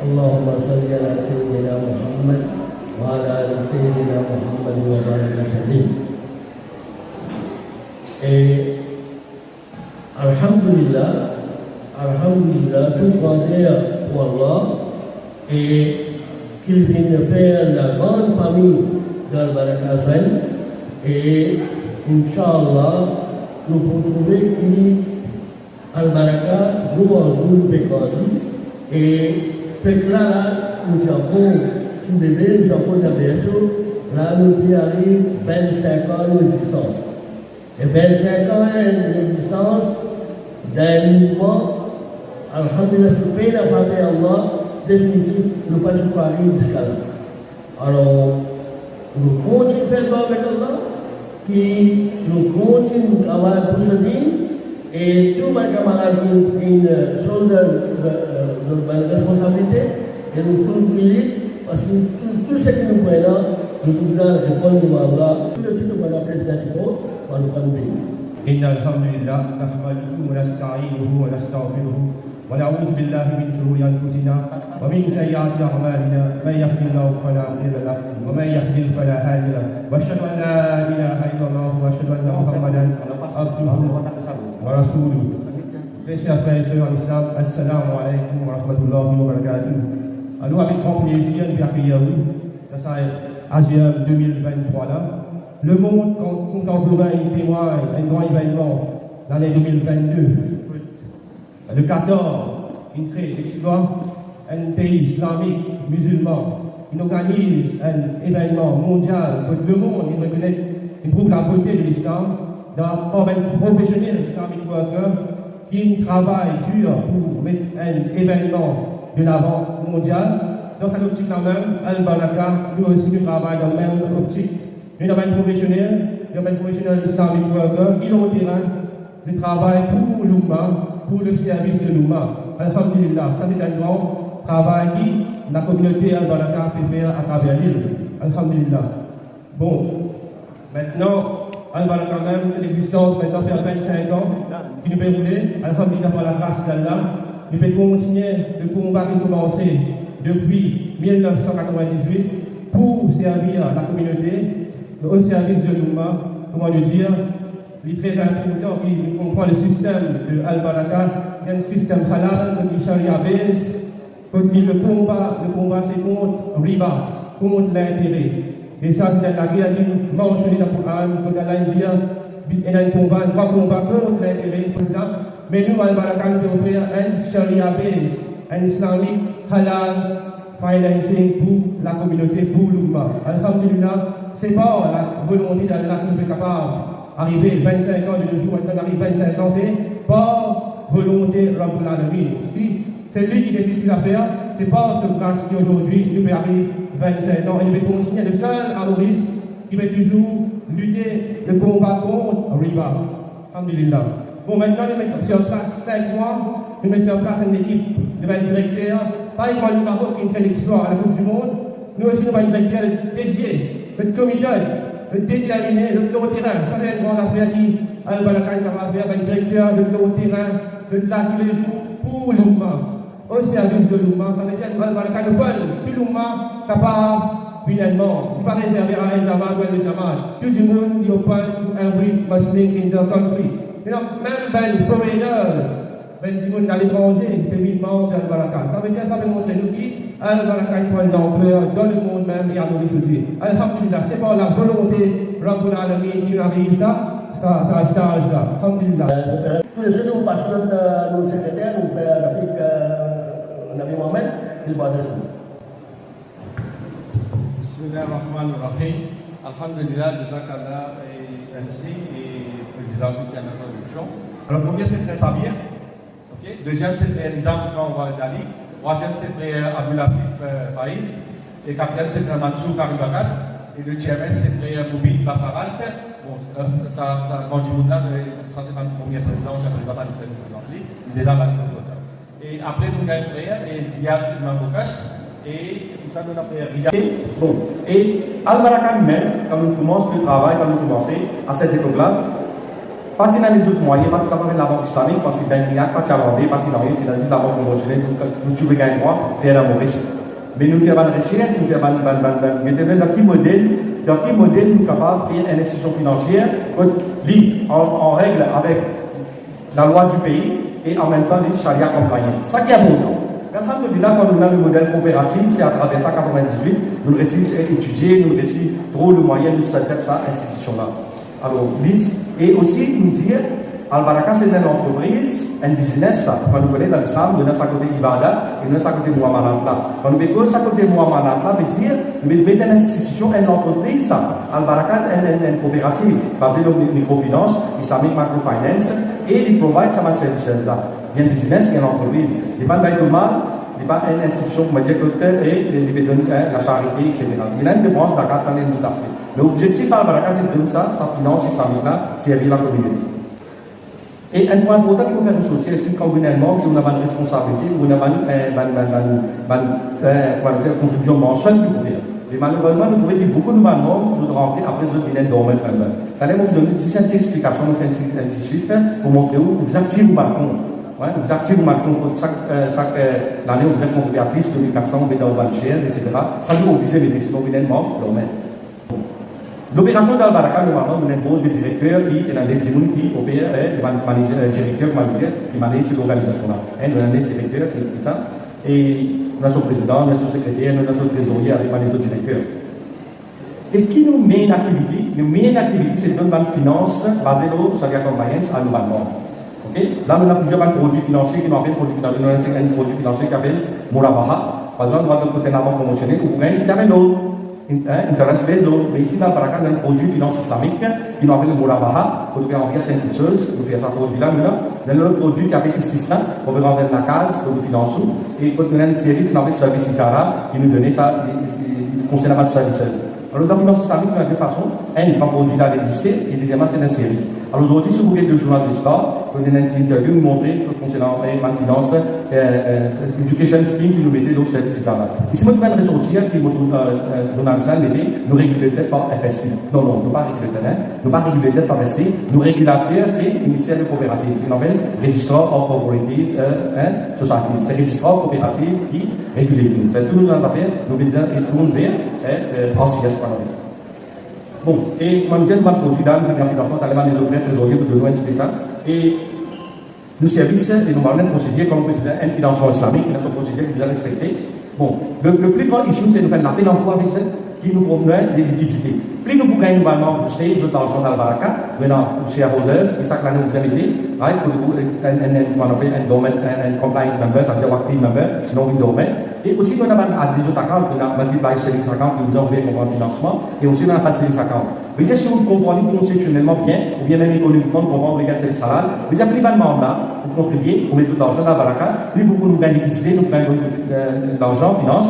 اللهم صل على سيدنا محمد وعلى آل سيدنا محمد وبارك وسلم. Alhamdulillah, tout grandeur pour Allah et qu'il vienne faire la grande famille d'Al-Baraka et Inch'Allah, nous pouvons trouver qu'Al-Baraka nous enjoue le et fait que là, nous avons, si bébé, nous avons la berceau, là nous arrive 25 ans de distance. Et 25 ans de distance d'un mouvement, Alhamdulillah, c'est pas la famille Allah, définitif, nous pas arriver jusqu'à là. Alors, nous continuons à faire avec Allah, qui nous continuons à travailler pour ce bien, et tous mes camarades qui sont de responsabilité, et nous faisons militer, parce que tout ce qui nous prend, nous pouvons répondre à Allah. Tout de suite, nous prenons le président du monde, nous prenons le pays. إن الحمد لله نحمده ونستعينه ونستغفره ونعوذ بالله من شرور أنفسنا ومن سيئات أعمالنا من يهد الله فلا مضل له ومن يضلل فلا هادي له وأشهد أن لا إله إلا الله وأشهد أن محمدا عبده ورسوله. Très chers frères et sœurs en islam, assalamu alaikum wa rahmatullahi wa barakatuh. Alors avec grand plaisir, nous accueillons dans cette AGM 2023 là. Le monde contemporain témoigne un grand événement l'année 2022. Le 14, une très exploit, un pays islamique, musulman, il organise un événement mondial pour le monde, il reconnaît, il prouve la beauté de l'islam d'un professionnel islamic worker qui travaille dur pour mettre un événement de l'avant mondial. Dans cette optique-là même, Al-Baraka, nous aussi nous travaillons dans la même optique. Nous avons un professionnel islamic worker qui est au terrain de travail pour l'Oumma, pour le service de l'Oumma. Alhamdulillah, ça c'est un grand travail qui la communauté Al-Baraka peut faire à travers l'île. Alhamdulillah. Bon, maintenant, Al-Baraka même, c'est l'existence maintenant fait 25 ans, qui nous peut rouler, Alhamdulillah par la grâce d'Allah, nous pouvons continuer le combat qui a commencé depuis 1998 pour servir la communauté, au service de l'Oumma, comment le dire, il est très important qu'il comprend le système de Al-Baraka, un système halal, contre Sharia based, contre le combat c'est contre riba, contre l'intérêt. Et ça c'est la guerre qui mentionné dans le Coran, contre l'India, il y a un droit combat contre l'intérêt, mais nous Al-Baraka nous devons faire un Sharia based, un islamique halal financing pour la communauté, pour l'Oumma. Alhamdulillah, c'est pas la volonté d'Allah qui nous est capable d'arriver 25 ans de nos jours, maintenant on arrive 25 ans, c'est pas volonté Rabbul Alamin. Si c'est lui qui décide de la faire, c'est pas ce grâce qui aujourd'hui nous peut arriver 25 ans et nous peut continuer le seul à Maurice qui peut toujours lutter le combat contre Riba. Alhamdulillah. Bon, maintenant nous mettons sur place 5 mois, nous mettons sur place une équipe de 20 directeurs, pas comme le Maroc qui fait l'exploit à la Coupe du Monde, nous aussi nous avons un directeur dédié, le comité, le déterminé, le terrain. Ça c'est une grande affaire qui Al-Baraka va faire, un directeur de terrain, de là tous les jours pour l'Oumma, au service de l'Oumma. Ça veut dire que Al-Baraka ne peut plus l'Oumma capable finalement. Il ne pas réserver à un Jamal ou un Jamal. Tout le monde est open to every Muslim in the country. Même les foreigners, les gens à l'étranger, ils peuvent vivre d'Al-Baraka. Ça veut dire ça veut montrer nous qui Al-Baraka prend l'ampleur dans le monde même et à Maurice aussi. Alhamdulillah, c'est par la volonté Rabbul Alamin qui nous arrive ça à cet âge-là. Alhamdulillah. Tous les jours, nous passons notre secrétaire, nous faisons l'Afrique, Nabi Mohamed, il va adresser. Bismillahirrahmanirrahim. Alhamdulillah, Jazakallah MC et président de la production. Alors, premier secrétaire Samir. Deuxième, c'est frère Nizam Dali. Troisième, c'est frère Abdulatif Faiz. Et quatrième, c'est frère Mansour Karibakas. Et le chairman, c'est frère Moubid Bassarat. Bon, ça, quand je vous là, ça c'est un premier président, je ne sais pas si c'est le président. Il est déjà là. Et après, nous avons frère et Ziad Mambokas. Et ça nous a fait Riyad. Bon, et Al-Baraka même, quand nous commençons le travail, quand nous commençons à cette époque-là, Parti dans les autres moyens, parti dans la banque islamique, parce que dans l'Irak, parti à Vendée, parti dans l'Irak, c'est la banque conventionnelle, nous tu veux gagner droit, faire un mauvais. Mais nous faisons une recherche, nous faisons dans quel modèle nous sommes capables de faire une institution financière en règle avec la loi du pays et en même temps les charia compliant. Ça qui est important. Alhamdulillah, quand nous avons le modèle coopératif, c'est à travers ça, 98, nous réussissons à étudier, nous réussissons à trouver le moyen de cette institution-là. Alors, et aussi, nous dire, Al-Baraka, c'est une entreprise, un business, ça. Quand nous connaissons dans l'islam, nous avons à côté Ibada et nous avons à côté Muamalat. Quand nous avons à côté Muamalat, veut dire, nous avons une institution, une entreprise, ça. Al-Baraka, une coopérative, basée sur la microfinance, Islamic Microfinance, et ils provide ça services là. Il y a un business, il y a une entreprise. Il n'y a pas de mal, il n'y a pas une institution comme et il donne la charité, etc. Il y a une dépense, la casse, ça n'est tout à fait. L'objectif Al-Baraka, c'est de donner ça, sa finance islamique là, servir la communauté. Et un point important qu'il faut faire ressortir, c'est quand vous avez un membre, si vous avez une responsabilité, vous avez une contribution mensuelle que vous faire. Mais malheureusement, nous trouvons que beaucoup de membres, je dois rentrer après, je viens dormir un peu. Allez, vous donner une petite explication, vous faites un petit chiffre pour montrer où vous activez le balcon. Vous activez le balcon chaque année, vous êtes contribué à plus de 1400, vous mettez dans le shares, etc. Ça vous oblige à mettre, sinon vous êtes membre, dormir. L'opération d'Al-Baraka, normalement, nous avons un directeur qui est un des qui opère, un directeur qui manage l'organisation-là. Nous avons un directeur qui fait ça. Et nous avons son président, nous avons son secrétaire, nous avons son trésorier avec les autres directeurs. Et qui nous met une activité? Nous met une activité, c'est de donner une finance basée sur le Sharia Compliance à nos membres. Là, nous avons plusieurs produits financiers qui nous appellent produits financiers. Nous avons un produit financier qui s'appelle Murabaha. Par exemple, nous avons côté de la banque conventionnelle, ou bien il y avait d'autres. Intéresse mais ici dans le Baraka, on a un produit finance islamique qui nous appelle le Murabaha, pour nous faire envoyer 5 litres, nous faire ça produit-là, nous avons un autre produit qui s'appelle Istisna, pour nous rendre la case, pour nous financer, et pour nous donner un service qui nous appelle Service Ijara, qui nous donnait ça, concernant le service. Alors, dans la finance islamique, il y a deux façons. Un, il produit là d'exister, et deuxièmement, c'est un service. Alors, aujourd'hui, si vous voulez le journal de l'histoire, vous donner une interview, vous montrer, concernant la finance, education scheme qui nous mettait dans le service Ijara. Ici, moi, je vais ressortir, qui est journaliste, nous régulateur par FSC. Non, nous pas régulateur, nous pas régulateur par FSC. Nous régulateurs, c'est le ministère de coopérative. C'est qu'on appelle Registrar of Cooperative Society. C'est le Registrar coopérative qui régule nous. C'est tout notre affaire, nous venons et tout le monde vers PCS. Bon, et quand nous avons un produit là, nous avons un financement, nous avons des offres trésoriers pour donner un petit peu ça. Et nos services, et nous avons un procédé comme un financement islamique, nous avons un procédé que nous avons respecté. Bon, le plus grand issue, c'est de faire la paix d'emploi avec ça, qui nous promet des liquidités. Plus nous pouvons gagner normalement pour ces autres l'argent d'Al-Baraka, maintenant, pour shareholders, et ça que l'année vous avez été, pour un domaine, un compliant member, ça veut dire active member, sinon vous dormez. Et aussi, nous avons des autres accounts, nous avons multiplié savings account qui nous ont envoyé comme un financement, et aussi, nous avons fait savings account. Mais si vous comprenez conceptuellement bien, ou bien même économiquement, vous comprenez le service salaire, vous avez plus de mandat pour contribuer, pour mettre de l'argent d'Al-Baraka, plus beaucoup nous gagnons liquidité, nous gagnons l'argent, finance,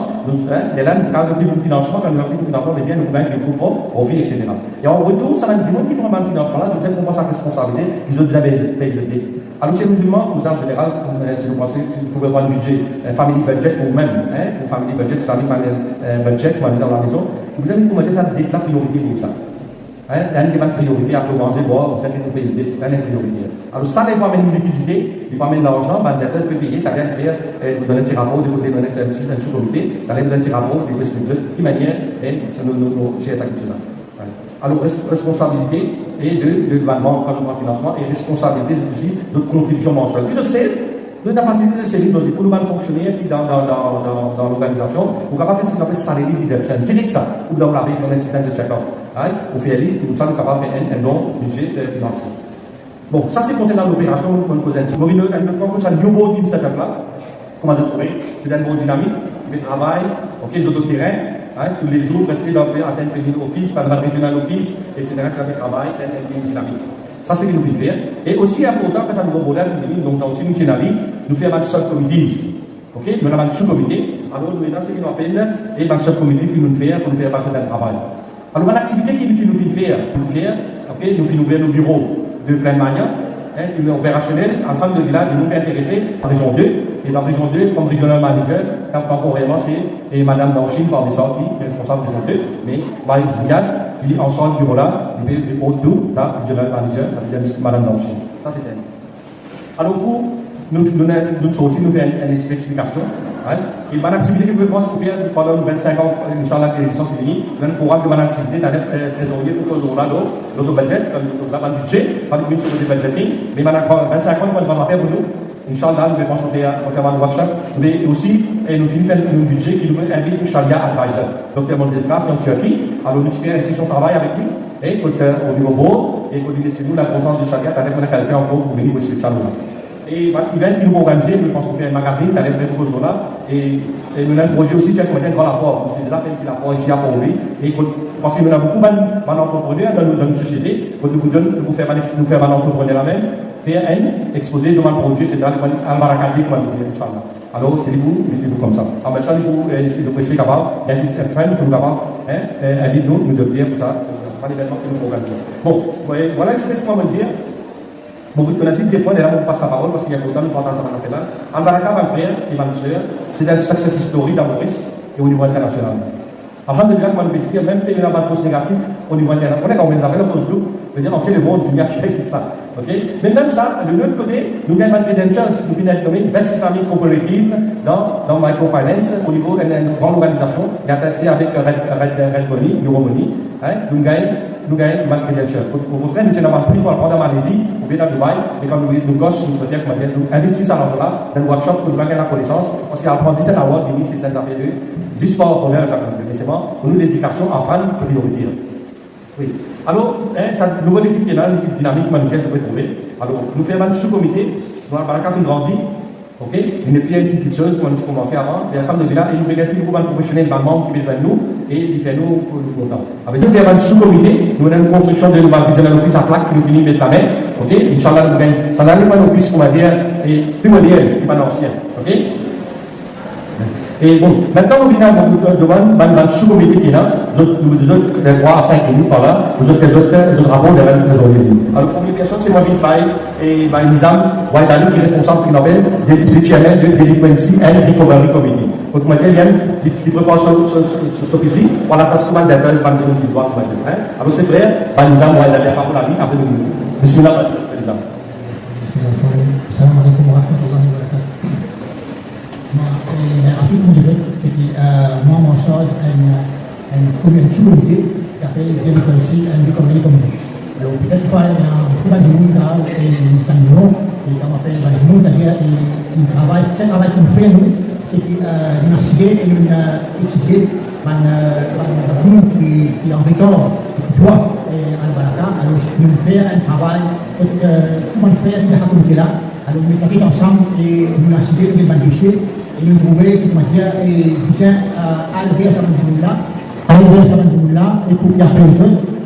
et là, nous gagnons plus de financement, quand nous avons plus de financement, nous gagnons des groupes, profit, etc. Et en retour, ça va dire qui prend le financement là, je vais comprendre sa responsabilité, ils ont déjà payé. Alors, ces musulmans, en général, si vous pensez, vous pouvez avoir le budget family budget ou même, pour family budget, c'est-à-dire budget, pour aller dans la maison, vous avez commencé ça dès la priorité pour ça. Il y a une priorité à commencer, vous avez une priorité. Alors, ça n'est pas même une liquidité, il pas même l'argent, l'intérêt peut payer, tu as bien faire, vous donner un petit rapport, de côté donner un sous-comité, tu as bien donner un petit rapport, de quelle manière, et c'est nos chers actions-là. Alors, responsabilité et de gouvernement, de financement, et responsabilité aussi de contribution mensuelle. Puis je sais, nous avons la facilité de servir pour nous fonctionnaires qui dans l'organisation, on va faire ce qu'on appelle salary deduction. Direct ça, ou dans la base, on a un système de check-off. Au fait, nous sommes capables de faire un long budget financier. Bon, ça c'est concernant l'opération qu'on cause un petit peu. Nous avons un nouveau team setup là. Comment vous trouvez? C'est un bon dynamique, il travail, ok, les autres terrains. Tous les jours, presque d'appeler à atteindre le office, par le régional office, etc., qui travail, une dynamique. Ça, c'est ce que nous faisons faire. Et aussi important, parce que nous avons un modèle, donc dans une dynamique, nous faisons un sub-committees. Ok? Nous avons un sous-comité. Alors, nous avons ce que nous appelons et un sub-comité qui nous fait pour nous faire passer dans le travail. Alors, une activité qui nous fait faire, ok? Nous faisons ouvrir nos bureaux de pleine manière, une opérationnelle, en train de village, nous intéressés à la région 2. Et dans la région 2, comme regional manager, quand on réellement c'est Madame Danchine par des sorties, responsable de région 2, mais Marie Zigad, il est en charge du bureau-là, il est au dos, ça, general manager, ça veut dire Madame Blanchie. Ça, c'est elle. Alors, pour nous sortir, nous faire une explication. Hein? Et mon activité que je pense pour faire pendant 25 ans, Inch'Allah, que les licences sont finies, je vais programme de mon activité dans les trésoriers pour que nous avons nos budgets, dans le budget, ça nous met sur le budget, mais 25 ans, nous allons faire pour nous. Inch'Allah, nous allons faire un workshop, mais aussi, nous finissons faire un budget qui nous invite au Sharia Advisor. Dr. Monteska, en Turquie, alors nous faisons une session de travail avec lui, et au niveau beau, et quand il est nous la conscience du Sharia, avec quelqu'un encore pour venir vous expliquer ça. Et l'event qui nous organisé, nous pensons faire un magazine, dans les vrais jours-là, et nous avons un projet aussi de faire un grand rapport. Nous avons fait un petit rapport ici à Port-Louis, et parce que nous avons beaucoup d'entrepreneurs dans notre société, nous faire un entrepreneur même, faire un exposé devant le produit, etc., un baracadé, comme on dit, Inch'Allah. Alors, c'est vous comme ça. En même temps, vous, c'est de préciser qu'avant, il y a des frères qui nous avons invité nous de dire pour ça, c'est pas l'événement que nous organisons. Bon, voilà expressément me dire. Bon, on a dit des points, et là, on passe la parole parce qu'il y a beaucoup de temps, ça va faire. En Baraka, ma frère et ma soeur, c'est une success story dans Maurice et au niveau international. Avant de dire qu'on peut dire, même si il y a un post négatif au niveau international, on est quand même dans le post blue, je veux dire, entier le monde, il y a qui fait ça. Mais même ça, de l'autre côté, nous gagnons une credentials, nous venons d'être nommés Best Islamic Cooperative dans Microfinance au niveau d'une grande organisation, et attaché avec Red Money, Euromoney, nous gagnons une credentials. Au contraire, nous avons pris pour le prendre en Malaisie, ou bien à Dubaï, mais quand nous gosses, nous préférons, nous investissons à l'argent dans le workshop pour nous gagner la connaissance, parce qu'il y a un 17 awards, c'est cette affaire de 10 sports pour faire ça, mais c'est bon, pour nous, l'éducation en prendre priorité. Oui. Alors, cette nouvelle équipe qui est là, une équipe dynamique, manuelle, vous pouvez trouver. Alors, nous faisons un sous-comité, nous avons un grandi, ok? Une plus petite chose, comme nous avons commencé avant, et à la fin de là, et nous avons un groupe professionnel dans le monde qui besoin de nous, et il fait nous pour nous content. Avec nous faisons un sous-comité, nous avons une construction de nouvel regional office à plaque qui nous finit de mettre la main, ok? Inch'Allah, nous avons, ça n'a pas un office, on va dire, et plus moderne, qui n'est pas ancien, ok? Et bon, maintenant, on vient devant le sous-comité qui est là, nous donnons 3 à 5 minutes par là, nous autres rapports de la trésorier. Alors, la première personne, c'est moi, et Nizam Waidali, qui est responsable de ce qu'il appelle le chairman de Delinquency and Recovery Committee. Donc, moi, il prépare ce physique, voilà, ça se trouve d'être un petit peu droit. Alors, c'est frère, Nizam Waidali, à la vie, après 2 minutes. Bismillah, Nizam. Salam alaikum wa rahmatullahi wa barakatuh. Après, comme je disais, moi, mon charge une sous-comité qui s'appelle Delinquency and Recovery Committee. Alors, peut-être pas, il y a beaucoup de monde là, et comme on appelle, c'est-à-dire, ils travaillent, quel travail qu'on fait, nous, c'est qu'ils nous assistent et nous étudier un groupe qui est en retard, qui doit à Baraka. Alors, nous faisons un travail, comment faire dans la communauté là. Alors, nous mettons ensemble et nous assistons les dossiers. Et nous trouvons que matière est bien à lever sa là, et pour y avoir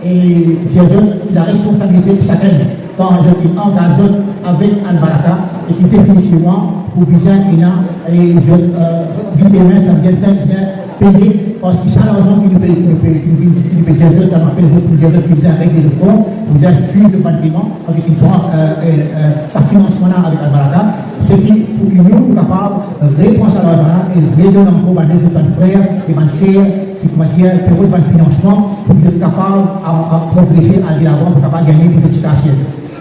et il a la responsabilité de chacun quand je engage avec Al-Baraka et qui définitivement pour bien et je bien ça vient bien payer parce que c'est l'argent qui nous paye régler le compte, pour bien suivre le bâtiment avec une sa financement avec Al-Baraka, c'est qui pour que nous sommes capables de répondre à l'argent et redonner encore à des autres frères et ma sœur qui matière période de financement pour être capable de progresser à l'avant pour capable de gagner pour l'éducation.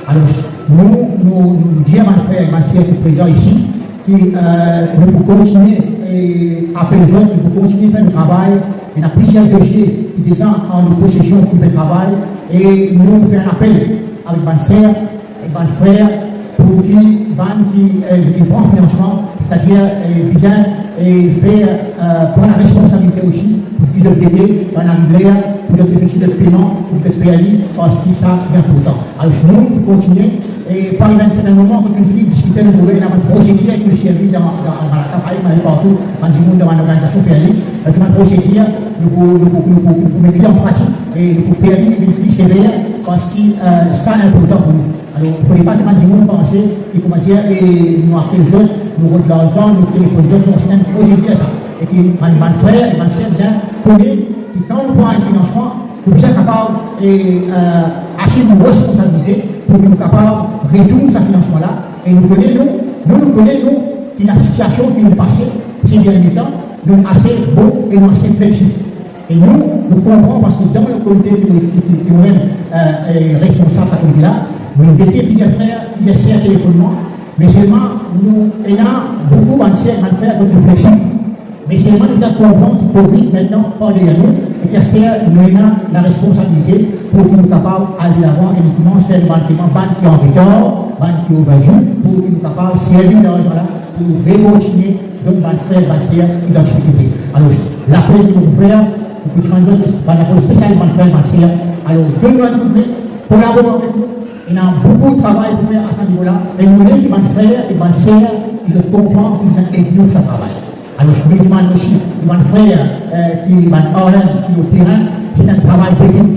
Alors nous disons à mes frères et ma sœur qui sont présents ici qui nous pouvons continuer à faire les autres, nous pouvons continuer à faire le travail. Il y a plusieurs dossiers qui sont en possession pour le travail et nous faisons un appel avec ma sœur et mes frères pour qui prend le financement, c'est-à-dire bien faire prendre la responsabilité aussi pour qu'ils soient payés dans l'anglais, pour effectuer le paiement, pour que ce pays, parce que ça c'est important. Alors nous, nous continuons et par exemple, à un moment, quand nous discutons, nous pouvons avoir un procédure qui nous servit dans la campagne, partout, dans l'organisation pays, dans la procédure, nous pouvons mettre en pratique et nous pouvons faire une sévère parce que ça est important pour nous. Alors, il ne faut pas demander de penser et comment dire, et nous appelons les autres, nous rendons l'argent, nous téléphonons les autres, nous faisons une procédure à ça. Et puis, mon frère et ma sœur bien connaissent que quand on prend un financement, nous sommes capables d'assumer nos responsabilités pour nous capables de retourner ce financement-là. Et nous connaissons, que la situation qui nous passait ces derniers temps, nous sommes assez beaux et nous sommes assez flexibles. Et nous comprenons parce que dans le comité qui nous-mêmes est responsable de la comité-là, nous étions plusieurs frères, plusieurs sœurs téléphonement, mais seulement nous ayons beaucoup de frères de flexibles. Mais seulement nous devons comprendre que Covid maintenant parle de nous et que nous avons la responsabilité pour qu'ils soient capables d'aller l'avant et nous commençons à faire le bâtiment, qui est en retard, qui est au bas pour qu'ils soient capables de servir l'argent là pour continuer de frères, sœurs qui doivent s'occuper. Alors, l'appel de nos frères, nous demandons l'appel spécial de frères, sœurs. Alors, donnez-nous collaborer avec nous. Il y a beaucoup de travail pour faire à ce niveau-là. Et nous voulons que mes frères et mes sœurs, ils comprennent qu'ils ont inclus ce travail. Alors, je me demande aussi, mes frères qui sont en Orléans, qui sont au terrain, c'est un travail d'équipe.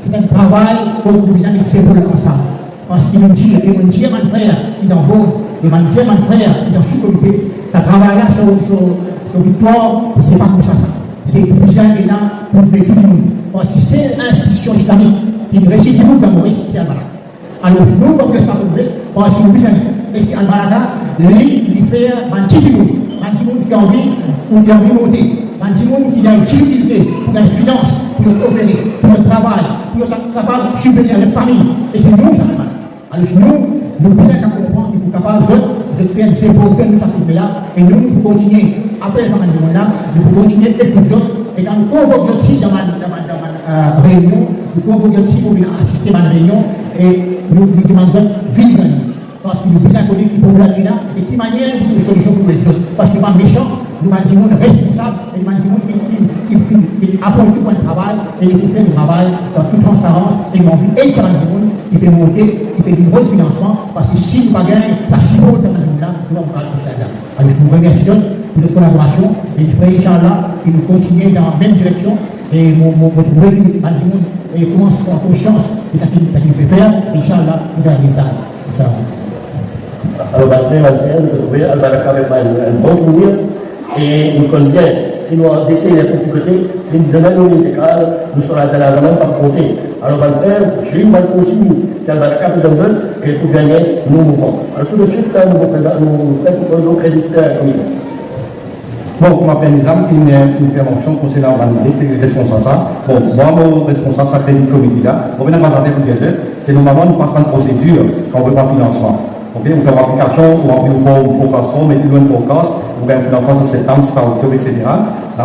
C'est un travail que nous devons épauler ensemble. Parce qu'ils nous disent, et mon Dieu, mes frères, qui sont en haut, et mon Dieu, mes frères, qui sont sous-comité, ça travaille là sur victoire, c'est pas comme ça. C'est plus important pour tout le monde. Parce que c'est l'institution islamique qui réussit du monde dans Maurice, c'est Al-Baraka. Alors, nous, comme ça, parce que nous disons, est-ce qu'Al-Baraka, lui, fait un petit monde qui a envie de monter, un petit monde qui a une difficulté pour la finance, pour opérer, pour le travail, pour être capable de subvenir à notre famille. Et c'est nous, ça va. Alors, nous devons comprendre qu'il faut capable de faire des efforts que nous faisons là, et nous, pour continuer, après ce moment-là, nous pouvons continuer à écouter. Et quand nous convoquons aussi dans ma réunion, nous convoquons aussi pour venir assister à ma réunion, et nous demandons vivre. Parce que nous devons connaître qui problème là et qui manière de solution pour les autres. Parce que nous sommes méchants, nous sommes responsables, et nous sommes qui apportent tout le travail et qui font le travail dans toute transparence et nous avons et qui peut monter, qui peut du bon financement, parce que si nous ne gagnons pas, ça suppose dans le là, nous allons pas tout ça. Alors nous remercions pour notre collaboration et je prie Inch'Allah que nous continuons dans la même direction et nous retrouver et commencer en conscience de ce qu'il peut faire. Inch'Allah, nous allons faire ça. Alors, maintenant, nous trouvons Al-Baraka avec un bon souvenir et nous connaissons, si nous avons détecté les petits côtés, si nous donnons une décale, nous serons dans la main par côté. Alors, j'ai eu mal consigne qu'Al-Baraka peut donner et pour gagner, nous mouvons. Alors, tout de suite, nous faisons nos créditeurs communs. Bon, on m'a fait un examen qui me fait mon champ concernant les responsables. Bon, moi, mon responsable, ça crédit comité là. On vient de passer pour dire, c'est normalement, nous passons une procédure quand on veut pas financement. Ok, on fait une application, on fait une forecast, on met une forecast, on fait un financement de septembre, c'est pas octobre, etc. Là,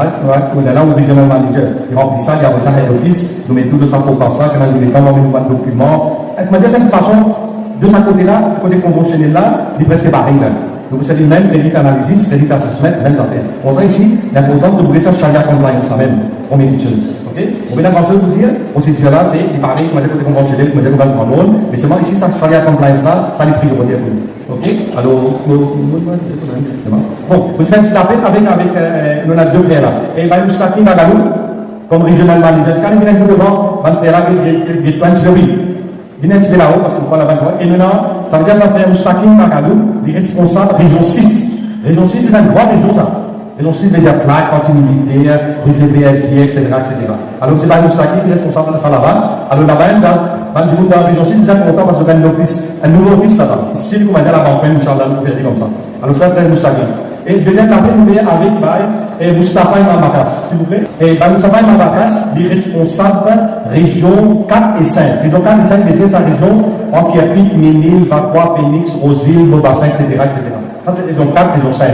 on est là, le regional manager, il remplit ça, il y a déjà head office, nous mettons tout de sa forecast là, quand nous mettons un document. Je me dis, de toute façon, de ce côté-là, côté conventionnel là, il est presque pareil là. Donc, c'est le même crédit analysis, crédit assessment, même affaire. On voit ici l'importance de bouger ça Sharia compliance, ça même, on met quelque chose. Ok? On vient grand chose vous dire, aussi là, c'est, il paraît, moi j'ai côté conventionnel, moi j'ai côté conventionnel, mais seulement ici, ça Sharia compliance là, ça les priorité pour nous. Ok? Alors, bon, vous faites un petit appel avec, on a deux frères là. Et ben, nous sommes à Galou, comme regional manager, quand il vient devant, on va faire là, il y a 20 000. Il y a un petit peu là-haut, parce qu'on prend la banque. Et maintenant, ça veut dire qu'on va faire Moussakin Magadou, les responsables région 6. Région 6, c'est une grande région, ça. Région 6, déjà flag, continuité, réservé, etc. Alors, c'est pas Moussakin qui est responsable de ça là-bas. Alors, là-bas, dans la région 6, déjà content parce qu'on a un nouveau office là-bas. Si vous m'avez la banque, Inch'Allah, nous faire comme ça. Alors, ça, c'est Moussakin. Et deuxième appel, nous venons avec Moustapha Mabakas, s'il vous plaît. Et Moustapha Mabakas, les responsables région 4 et 5. Région 4 et 5, c'est sa région en Pierrefitte, Ménil, Vacroix, Phoenix, Rosil, Mobassin, etc. Ça, c'est région 4, région 5.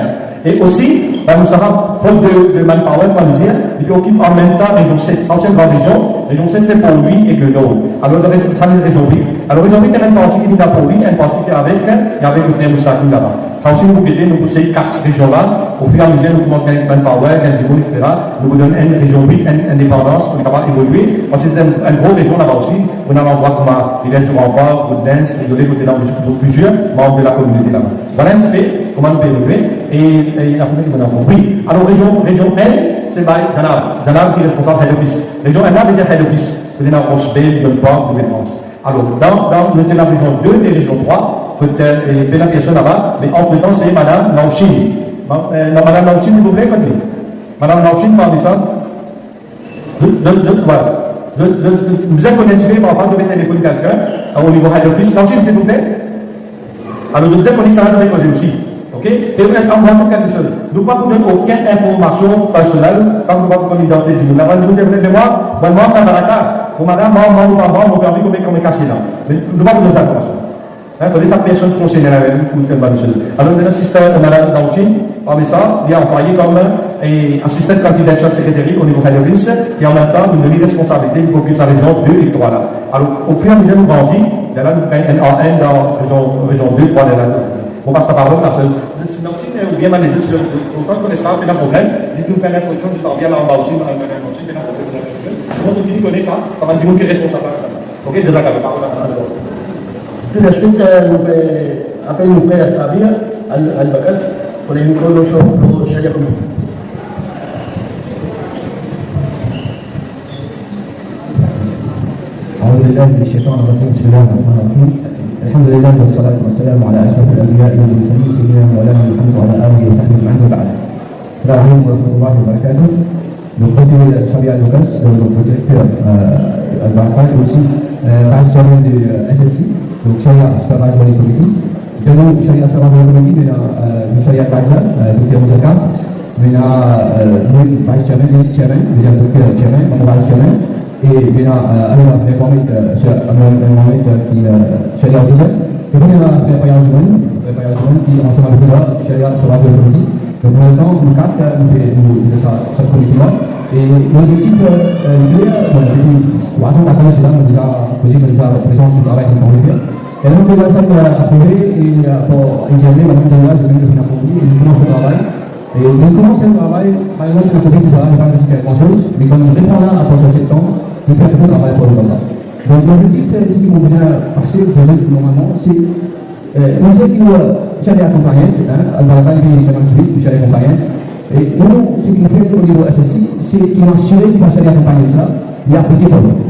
Et aussi, Moustapha, faute de manpower, on va nous dire, il occupe en même temps région 7. Ça, c'est une grande région. Région 7, c'est pour lui et Guenot. Alors, ça, c'est région 8. Alors, région 8, il y a une partie qui est là pour lui, une partie qui est avec le frère Moustapha là-bas. Ça aussi, nous aider, nous pousser 4 régions-là. Au fur et à mesure, nous commençons avec manpower, Gandibon, etc. Nous vous donnons une région 8, une indépendance, on est capable d'évoluer. Parce que c'est une grosse région là-bas aussi. On a un endroit comme Village du Rempart, Woodlands, Rigolé, côté là, plusieurs membres de la communauté là-bas. Voilà un petit peu comment nous pouvons évoluer. Et après ça, qui va en oui. Alors, région N, c'est Danab. Danab qui est responsable de head office. Région N, déjà head office. C'est dans Rochebel, Yonport, Nouvelle-France. Alors, dans la région 2 et région 3, peut-être, il y a une personne là-bas, mais entre-temps, c'est Madame Nauchine. Madame Nauchine, s'il vous plaît, côté. Madame Nauchine, parmi ça. Voilà. Vous êtes connecté, mais enfin, je vais téléphoner quelqu'un au niveau head office. Nauchine, s'il vous plaît. Alors, je vous ai connecté ça, je vais poser aussi. Ok? Et on va faire quelque chose. Nous ne pouvons pas vous donner aucune information personnelle, quand nous ne pouvons pas identifier du monde. Avant de vous dire, moi, vraiment, ta baraka, pour madame, moi, mon permis, qu'on est caché là. Mais nous ne pouvons pas vous donner cette information. Il faut que sa personne concernée avec vous pour faire une chose. Alors, le système malade dans le Chine, parmi ça, il est employé comme assistant confidential secretary au niveau head office, et en même temps, une demi-responsabilité pour occuper sa région 2 et 3 là. Alors, au fur et à mesure, nous grandissons, il y a là, nous payons un AN dans la région 2, 3 là. On passe la parole parce que sinon, si vous bien managé sur le temps qu'on est ça, il y a un problème. Si nous faisons quelque chose, je t'en viens là en bas aussi, il y a un problème. Si on continue à connaître ça, ça va dire qu'on est responsable de ça. Ok, déjà, la parole à vous. Tout de suite, après nous faire Sabir Al-Bakas pour les micro-notions pour Sharia Community. أعوذ بالله من الشيطان الرجيم بسم الله الرحمن الرحيم الحمد لله والصلاة والسلام على أشرف الأنبياء والمرسلين سيدنا مولانا محمد وعلى آله وصحبه أجمعين وبعد السلام عليكم ورحمة الله وبركاته. Donc, président Sabir Al-Bakas, le directeur Al-Baraka et aussi vice-chairman du SSC, donc Sharia Supervisory Committee. Nous, Sharia Supervisory Committee, nous Sharia Advisor, Dr. Moussaka, nous vice-chairman, lead-chairman, Dr. Chairman, vice-chairman. Et bien, alors, les Mohamed qui Sharia Advisor. Et puis, il y a Frère Payal Jouan, qui est ensemble avec nous, Sharia Supervisory Committee. Donc, pour l'instant, nous quatre, nous de ce comité-là. Et l'objectif depuis 3 ans, 4 ans, c'est là, on nous a posé comme ça la présence du travail qu'on veut faire. Et donc, on va ça approuver et pour examiner la même là, je viens de finir et nous commençons le travail. Et nous commençons le travail, par exemple, c'est un côté qui sera pas risqué grand-chose, mais quand on répond là, après ce septembre, nous faisons tout le travail pour le moment. Donc, l'objectif, c'est ce qui m'a besoin de passer, normalement, c'est nous dire que j'allais accompagner, Al-Baraka, il est quand même suivi, j'allais accompagner. Et nous, ce qui nous fait au niveau SSC, c'est qu'il m'a assuré qu'il va s'aller accompagner ça, il y a petit problème.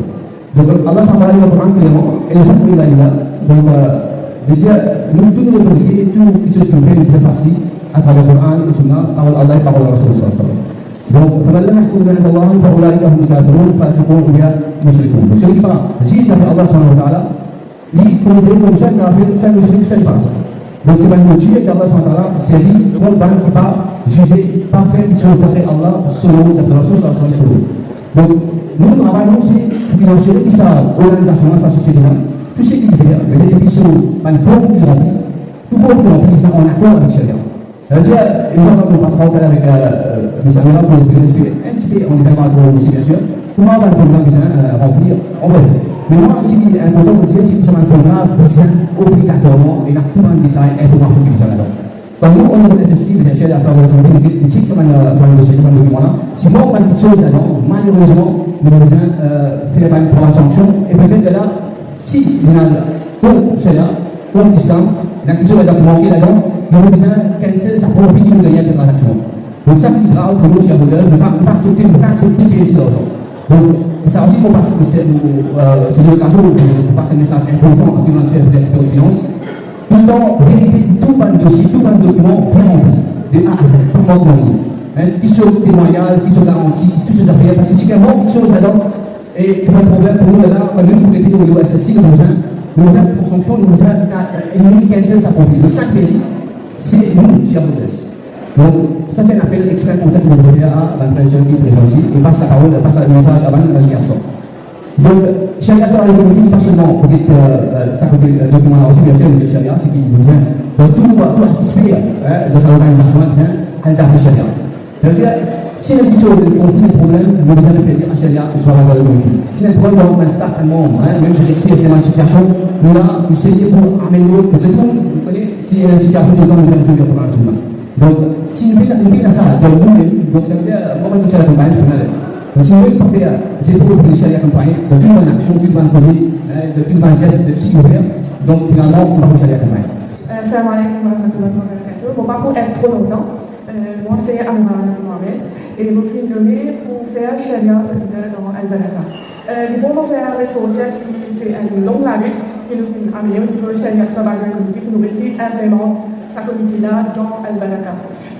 Donc Allah s'en parle dans le Coran clairement, et le fait qu'il est là. Donc, déjà, nous, toutes nos autorités, tout ce qui se fait, nous faisons partie à travers le Coran et Sunna, parole Allah et parole Rasul sallallahu alayhi wa sallam. Donc, فمن لم يحكم بما عند الله فأولئك هم الكافرون فاسقون وهم مشركون. Donc, celui qui parle, si il a fait Allah subhanahu wa ta'ala, il considère comme ça, c'est un musulman, c'est pas ça. Donc c'est pas une motivée qu'Allah c'est dit, le monde qui va juger parfait qui sont d'après Allah, selon d'après Rasul sallallahu alayhi wa sallam. Donc nous travaillons c'est pour qu'il ensure que sa organisation, sa société-là, tout ce qu'il fait, mais les défis sont pas une forme qu'il remplit, tout forme qu'il remplit, ça en accord avec Sharia. C'est-à-dire, exemple, on passera au travers avec M. Amira pour expliquer un petit peu, on est vraiment à aussi bien sûr, comment on va le faire remplir, on va le faire. Mais moi, ce qui est important de dire, c'est que ça va faire besoin obligatoirement, et là, tout dans le détail, information qui est là-dedans. Comme nous, on est accessible, bien sûr, à travers le comité, le TIC, ça va le document-là. Si moi, on va une petite chose là-dedans, malheureusement, nous avons besoin de faire une première sanction, et peut-être que là, si il y a comme Sharia, comme l'islam, la question va manquer là-dedans, nous avons besoin de cancel sa profit qui nous gagne cette transaction. Donc, ça qui est grave pour nous, chers auditeurs, ne pas accepter de payer l'argent. Donc, ça aussi, il faut passer, c'est l'occasion de passer un message important à financier de la finance. Tout le temps, vérifier tout le dossier, tout le document bien rempli, de A à Z, tout le monde. Qui sont témoignages, qui sont garanties, tout ce affaires, parce que si il y a beaucoup de choses là-dedans, et il y a un problème pour nous là-dedans, quand nous, pour aider au niveau SSC, nous avons pour sanction, nous avons une cancel sa profil. Donc, chaque pays, c'est nous, chers modestes. Donc, ça c'est un appel extrêmement important que vous avez à la présidente qui est présente ici, et passe la parole, passe le message avant de venir ensemble. Donc, Sharia sur les communautés, pas seulement pour dire que ça côté document aussi, bien sûr, le Sharia, c'est qu'il nous aime. Donc, tout aspect de sa organisation, elle a fait Sharia. C'est-à-dire, si les petits choses, on fait des problèmes, nous allons faire dire à Sharia que ce soit dans la communauté. Si les problèmes, on installe tellement, même si c'est qui est dans la situation, nous allons essayer pour améliorer, pour répondre, vous connaissez, si il y a une situation de temps, nous allons faire pour la Sunna. Donc, si nous faisons ça, donc ça veut dire, moi, je suis à la campagne, je peux aller. Donc, si nous voulons faire, c'est pour réfléchir à la campagne, de toute bonne action, de toute bonne cause, de toute bonne geste, de psy ouvert, donc finalement, on va réfléchir à la campagne. Salam alaikum wa rahmatullahi wa barakatuh. Bon, pas pour être trop longtemps, moi c'est Amira Mohamed, et je suis nommé pour faire Sharia dans Al-Baraka. Nous pouvons faire ressortir que c'est une longue lutte qui nous fait améliorer le Sharia Supervisory Committee pour nous rester implémenter sa comité-là dans Al-Baraka.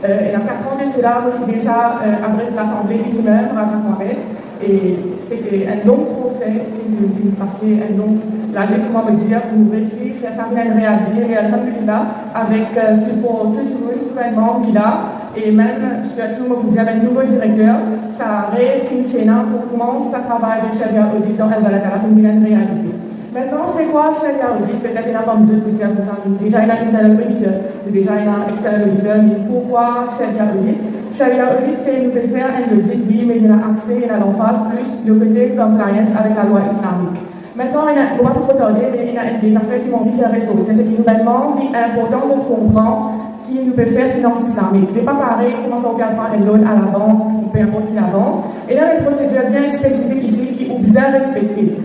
Il y a 4 ans de cela, je suis déjà adressé l'Assemblée ici même, à Mohamed, Et c'était un long procès qui nous a passé, un long, l'année, comment me dire, pour réussir à faire une réalité, et alhamdulillah, avec support tout le gouvernement qui là, et même, surtout, je vous dire, avec le nouveau directeur, ça rêve qui nous tient pour commencer à travailler de Sharia Audit dans Al-Barakah, c'est une réalité. Maintenant, c'est quoi Sharia Audit? Peut-être qu'il n'y a pas besoin de vous dire pour ça. Déjà, il y a un internal auditeur, déjà, il y a un external auditeur, mais pourquoi Sharia Audit? Sharia Audit, c'est nous peut faire un audit, oui, mais il y a accès, il y a l'emphase plus le côté compliance avec la loi islamique. Maintenant, on va pas trop tarder, mais il y a des affaires qui vont faire ressortir. C'est qui nous demande l'importance de comprendre qui nous peut faire finance islamique. Ce n'est pas pareil comment on regarde un loan à la banque, ou peu importe qui la banque. Et là, les procédures bien spécifiques ici qui sont bien respectées.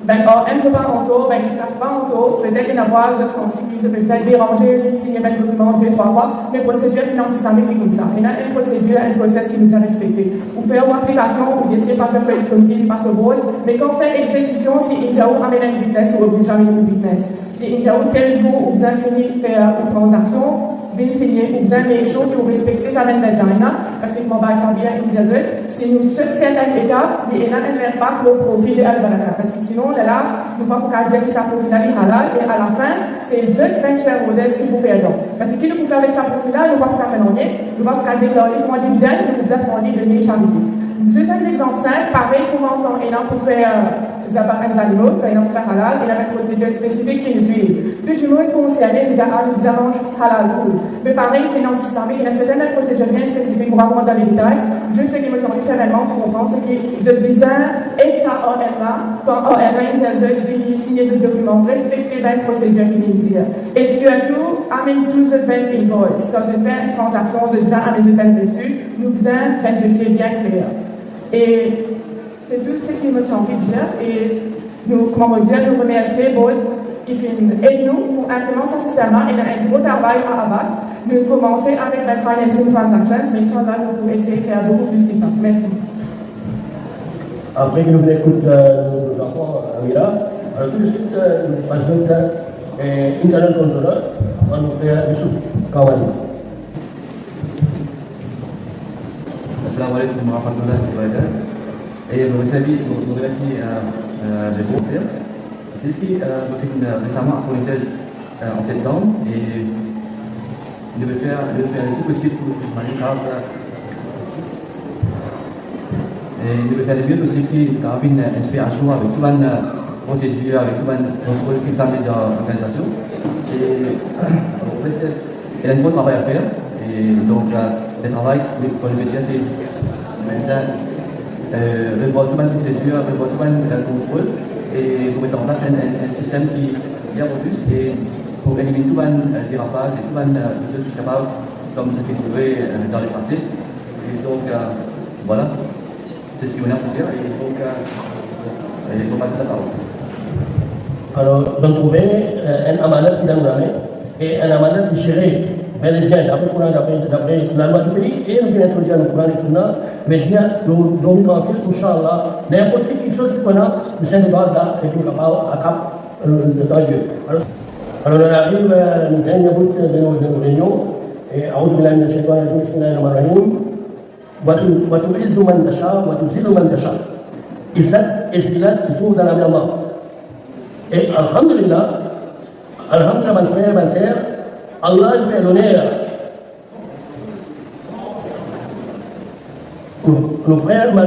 Ben, elle ne se pas en taux, ben, ils ne se pas en taux, peut-être qu'il y a avoir de senti qui se peut peut-être déranger, signer un document 2-3 fois, mais procédure finance islamique est comme ça. Il y a une procédure, un process qui nous a respecté. Ou faire une application, ou essayer de pas faire le comité, il passe au board, mais quand on fait exécution, si il y a amène une business ou oblige à une business. Si il y a tel jour où vous avez fini de faire une transaction, bien signé, ou bien des choses qui ont respecté ça même dedans, parce que mon bail s'en vient, il dit si nous certaines étapes, il y a un impact le profil de Al-Barakah. Parce que sinon, là, nous ne pouvons pas dire que ça profil est halal, et à la fin, c'est eux qui font modeste qui vous perdent. Parce que qui nous peut faire avec sa profil-là, nous ne pouvons pas faire non, nous ne pouvons pas déclarer pour un dividende, nous nous avons demandé de donner charité. Juste un exemple simple, pareil comment on est là pour faire zabat des animaux, quand il est pour faire halal, il y a une procédure spécifique qui nous suit. Tout le monde est concerné, nous avons halal food. Mais pareil, finance islamique, il y a certaines procédures bien spécifiques, on va voir dans les détails. Juste ce qui me semble réellement pour comprendre, c'est que je disais, et ça, OR-là, quand OR-là, il vient signer le document, respecter les procédures qui nous disent. Et surtout, amène tous les belles invoices. Quand je fais une transaction, je dis à mes belles dessus, nous disons un dossier bien clair. Et c'est tout ce qui me tient envie de dire. Et nous, comment dire, nous remercier Baud qui aide nous pour implémenter ce système-là. Il y a un gros travail à abattre. Nous commençons avec la financing transactions, mais Inch'Allah, nous pouvons essayer de faire beaucoup plus que ça. Merci. Après que nous écoutons nos enfants à Mira, alors tout de suite, nous passons à Internet Controller, on nous fait Youssouf Kawali. Assalamu alaikum wa rahmatullahi wa barakatuh. Et nous remercie les groupes. C'est ce qui me fait récemment pour l'Intel en septembre et il devait faire tout possible pour et il devait faire le mieux possible pour avoir une inspiration avec toute une procédure, avec tout un contrôle qui permet dans l'organisation. Et en fait, il y a un gros travail à faire et donc le travail pour le métier c'est revoir toute une procédure, revoir tout un contrôle et pour mettre en place un système qui est bien robuste et pour éliminer tout un dérapage et tout un chose qui est capable, comme ça fait trouver dans le passé. Et donc, voilà, c'est ce qui m'a poussé et donc, il faut passer la parole. Alors, donc, trouver un amanat qui donne et un amanat qui gérait bel et bien, d'après la loi du pays, et nous venons introduire le Coran et Sunna, mais bien, nous tranquille, Inch'Allah, n'importe quelle chose qu'on a, le Sénégal, là, c'est tout capable à cap de temps Dieu. Alors, on arrive, nous gagnons beaucoup de nos réunions, et أعوذ بالله من الشيطان الرجيم بسم الله الرحمن الرحيم وتعز من تشاء وتذل من تشاء إزت إزلت بتوضع على الله et alhamdulillah mon frère, ma sœur, Allah nous fait l'honneur. Nos frères, ma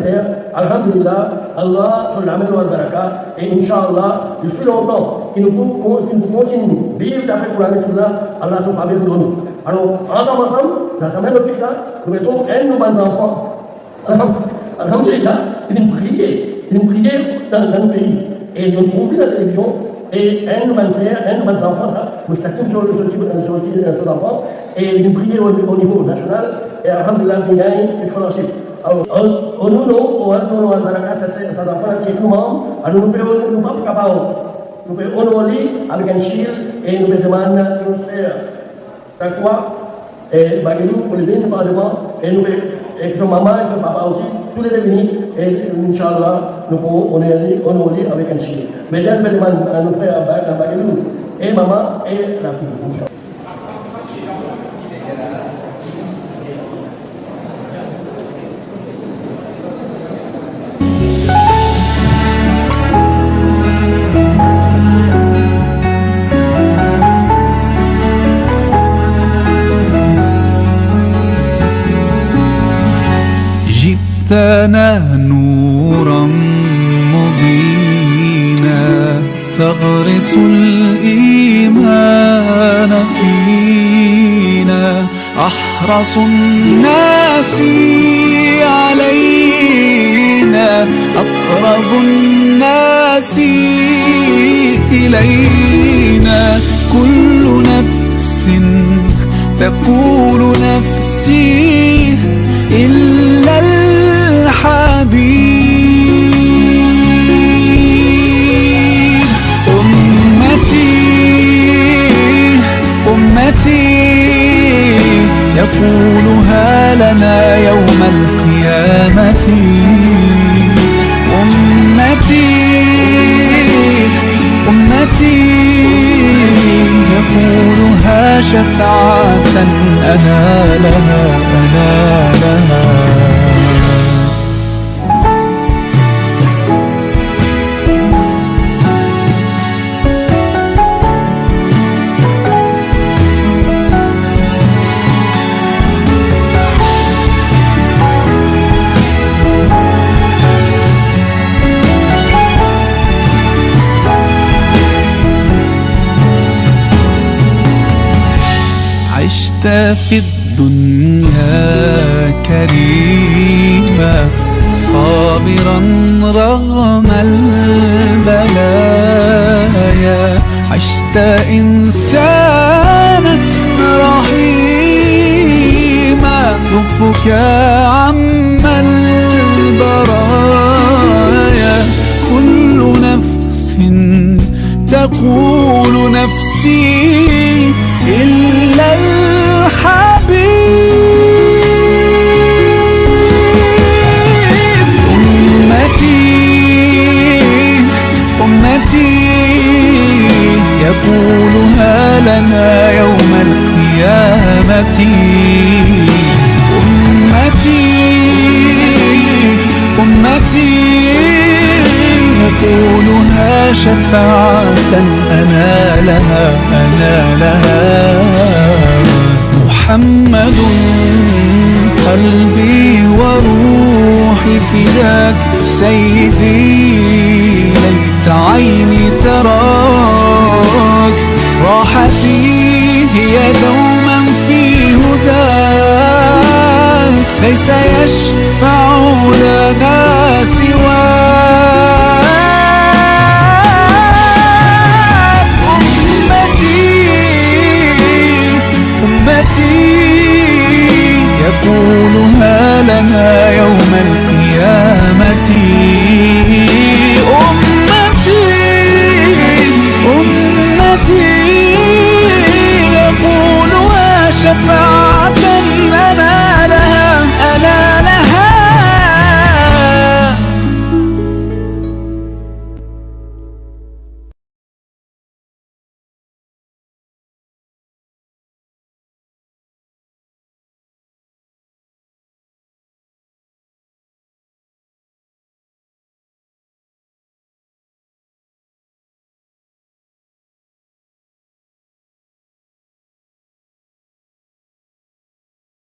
sœur, alhamdulillah, Allah sur l'amal wa al-baraka, et Inch'Allah, depuis longtemps, qu'il nous continue de vivre d'après le Coran et Sunna, Allah se fera pour nous. Alors, ensemble, dans ce même office-là, nous mettons un de nos enfants. Alhamdulillah, ils nous priaient dans nos pays. Et nous trouvons la télévision, et un de mes enfants, nous statons sur ce enfant, et nous prions au niveau national, et alhamdulillah, nous gagnons une scholarship. Alors, nous, au Baraka, cet enfant, c'est comment? Alors, nous ne pouvons pas capables. Nous pouvons honorer avec un shield, et nous demandons de nous faire. D'accord quoi? Et Baguilou, pour le bien du Parlement, et nous et son maman et son papa aussi, tous les devenus, et Inch'Allah, nous pouvons honorer avec un chien. Mais là, je demande à nos frères à Baguilou, et maman, et la fille, Inch'Allah. لنا نورا مبينا تغرس الإيمان فينا أحرص الناس علينا أقرب الناس إلينا كل نفس تقول نفسي إلا الحبيب أمتي يقولها لنا يوم القيامة أمتي يقولها شفاعة أنا لها عشت في الدنيا كريما صابرا رغم البلايا عشت إنسانا رحيما لطفك عم البرايا كل نفس تقول نفسي إلا الحبيب أمتي يقولها لنا يوم القيامة أمتي يقولها شفاعة أنا لها محمد قلبي وروحي فداك سيدي ليت عيني تراك راحتي هي دوما في هداك ليس يشفع لنا سواك أمتي يقولها لنا يوم القيامة أمتي يقولها شفاعة